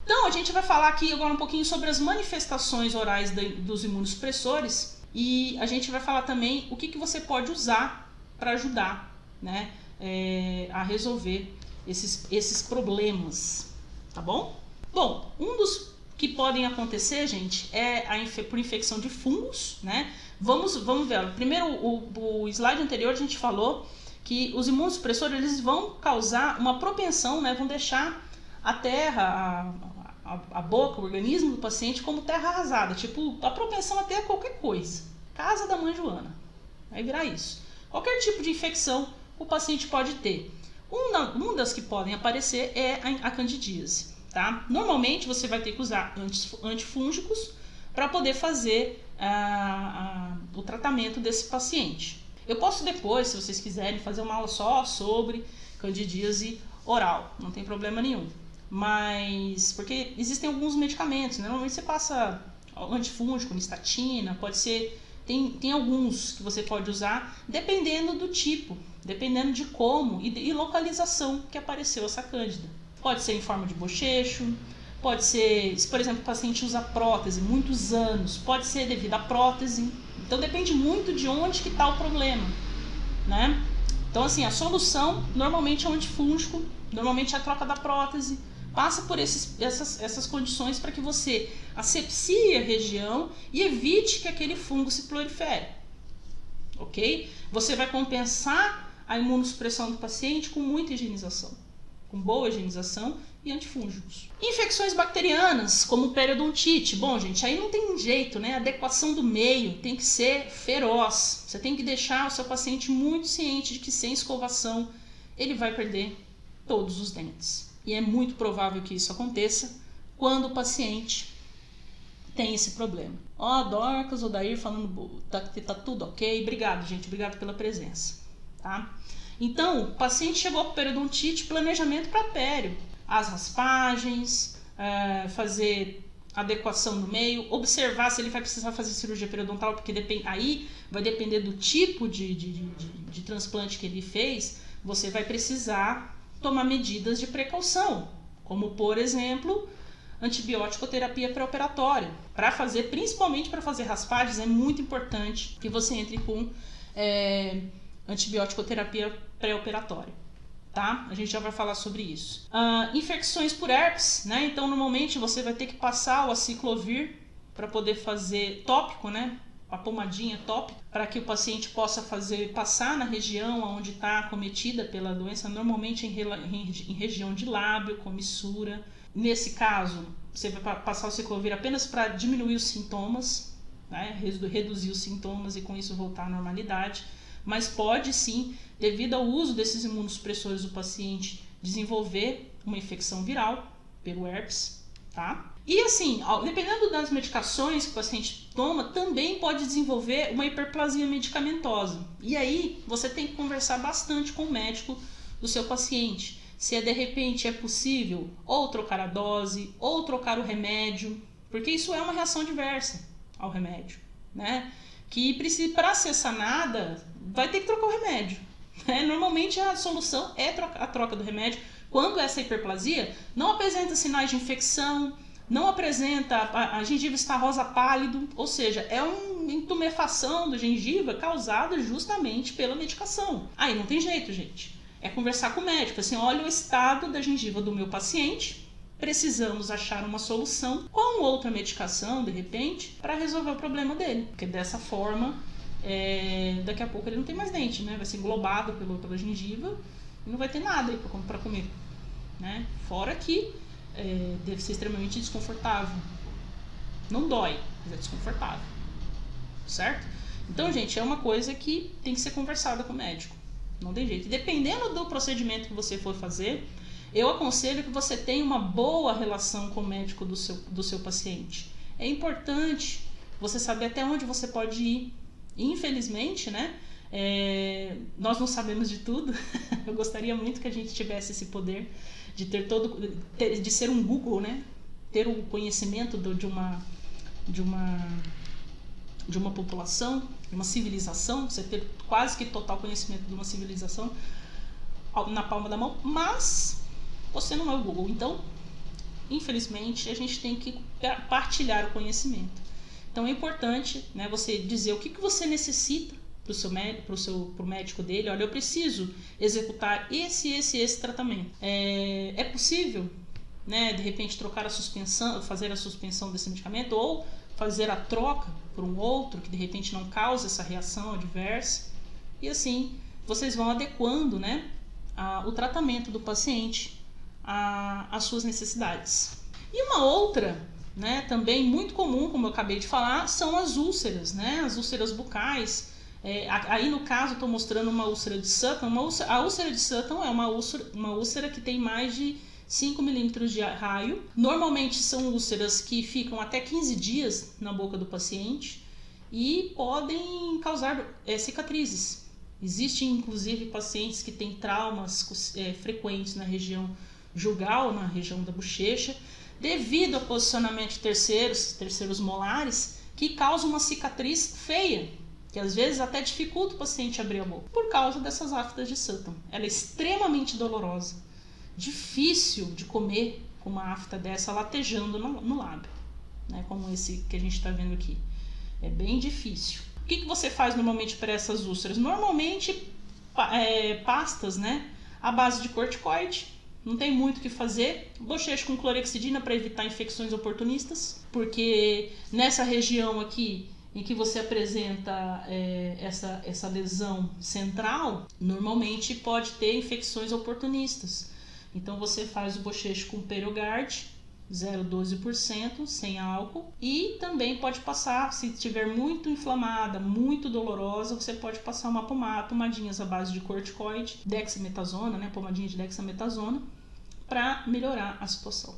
Então, a gente vai falar aqui agora um pouquinho sobre as manifestações orais dos imunossupressores e a gente vai falar também o que você pode usar para ajudar, né, a resolver esses problemas, tá bom? Bom, um dos que podem acontecer, gente, é por infecção de fungos, né? Vamos ver. Primeiro, o slide anterior a gente falou que os imunossupressores eles vão causar uma propensão, né? Vão deixar a terra, a boca, o organismo do paciente como terra arrasada, tipo a propensão a ter qualquer coisa. Casa da mãe Joana, vai virar isso. Qualquer tipo de infecção o paciente pode ter. Uma das que podem aparecer é a candidíase, tá? Normalmente você vai ter que usar antifúngicos para poder fazer o tratamento desse paciente. Eu posso depois, se vocês quiserem, fazer uma aula só sobre candidíase oral, não tem problema nenhum. Mas, porque existem alguns medicamentos, né? Normalmente você passa antifúngico, nistatina, pode ser... Tem alguns que você pode usar, dependendo do tipo, dependendo de como e localização que apareceu essa cândida. Pode ser em forma de bochecho, pode ser, se por exemplo o paciente usa prótese muitos anos, pode ser devido à prótese. Então depende muito de onde que está o problema, né? Então assim, a solução normalmente é o antifúngico, normalmente é a troca da prótese. Passa por essas condições para que você asepsie a região e evite que aquele fungo se prolifere, ok? Você vai compensar a imunossupressão do paciente com muita higienização, com boa higienização e antifúngicos. Infecções bacterianas, como periodontite. Bom, gente, aí não tem jeito, né? A adequação do meio tem que ser feroz. Você tem que deixar o seu paciente muito ciente de que sem escovação ele vai perder todos os dentes. E é muito provável que isso aconteça quando o paciente tem esse problema. Ó, Dorcas, Odair falando que tá tudo ok. Obrigado, gente. Obrigado pela presença. Tá? Então, o paciente chegou com periodontite, planejamento para pério. As raspagens, fazer adequação no meio, observar se ele vai precisar fazer cirurgia periodontal, porque aí vai depender do tipo de transplante que ele fez, você vai precisar tomar medidas de precaução, como por exemplo, antibiótico-terapia pré-operatória. Principalmente para fazer raspagens, é muito importante que você entre com antibiótico-terapia pré-operatória, tá? A gente já vai falar sobre isso. Infecções por herpes, né? Então normalmente você vai ter que passar o aciclovir para poder fazer tópico, né? A pomadinha tópica, para que o paciente possa passar na região onde está acometida pela doença, normalmente em região de lábio, comissura. Nesse caso, você vai passar o ciclovir apenas para diminuir os sintomas, né? Reduzir os sintomas e com isso voltar à normalidade. Mas pode sim, devido ao uso desses imunossupressores, o paciente desenvolver uma infecção viral pelo herpes, tá? E assim, dependendo das medicações que o paciente toma, também pode desenvolver uma hiperplasia medicamentosa. E aí, você tem que conversar bastante com o médico do seu paciente. Se de repente é possível ou trocar a dose, ou trocar o remédio, porque isso é uma reação adversa ao remédio, né? Que para ser sanada, vai ter que trocar o remédio. Né? Normalmente a solução é a troca do remédio quando essa hiperplasia não apresenta sinais de infecção, não apresenta, a gengiva está rosa pálido, ou seja, é uma intumefação da gengiva causada justamente pela medicação. Aí não tem jeito, gente. É conversar com o médico, assim, olha o estado da gengiva do meu paciente, precisamos achar uma solução com outra medicação, de repente, para resolver o problema dele. Porque dessa forma, daqui a pouco ele não tem mais dente, né? Vai ser englobado pela gengiva e não vai ter nada aí para comer, né? Fora que deve ser extremamente desconfortável. Não dói, mas é desconfortável, certo? Então, gente, é uma coisa que tem que ser conversada com o médico. Não tem jeito. E dependendo do procedimento que você for fazer, eu aconselho que você tenha uma boa relação com o médico do seu paciente. É importante você saber até onde você pode ir. Infelizmente, né? Nós não sabemos de tudo. Eu gostaria muito que a gente tivesse esse poder de de ser um Google, né? Ter o conhecimento de uma população, de uma civilização, você ter quase que total conhecimento de uma civilização na palma da mão, mas você não é o Google, então infelizmente, a gente tem que partilhar o conhecimento. Então é importante, né, você dizer o que você necessita para o médico dele. Olha, eu preciso executar esse tratamento. É possível, né, de repente trocar a suspensão, fazer a suspensão desse medicamento, ou fazer a troca por um outro que de repente não causa essa reação adversa. E assim vocês vão adequando, né, o tratamento do paciente às suas necessidades. E uma outra, né, também muito comum, como eu acabei de falar, são as úlceras, né, as úlceras bucais. Aí no caso estou mostrando uma úlcera de Sutton. A úlcera de Sutton é uma úlcera que tem mais de 5 milímetros de raio. Normalmente são úlceras que ficam até 15 dias na boca do paciente e podem causar cicatrizes. Existem inclusive pacientes que têm traumas frequentes na região jugal, na região da bochecha, devido ao posicionamento de terceiros molares, que causam uma cicatriz feia, que às vezes até dificulta o paciente abrir a boca, por causa dessas aftas de Sutton. Ela é extremamente dolorosa, difícil de comer com uma afta dessa latejando no lábio, né, como esse que a gente está vendo aqui. É bem difícil. O que você faz normalmente para essas úlceras? Normalmente pastas, né, à base de corticoide. Não tem muito o que fazer. Bochecho com clorexidina para evitar infecções oportunistas, porque nessa região aqui em que você apresenta essa lesão central, normalmente pode ter infecções oportunistas. Então você faz o bochecho com Perogard 0,12%, sem álcool, e também pode passar, se estiver muito inflamada, muito dolorosa, você pode passar uma pomadinhas à base de corticoide, dexametasona, né, pomadinha de dexametasona, para melhorar a situação.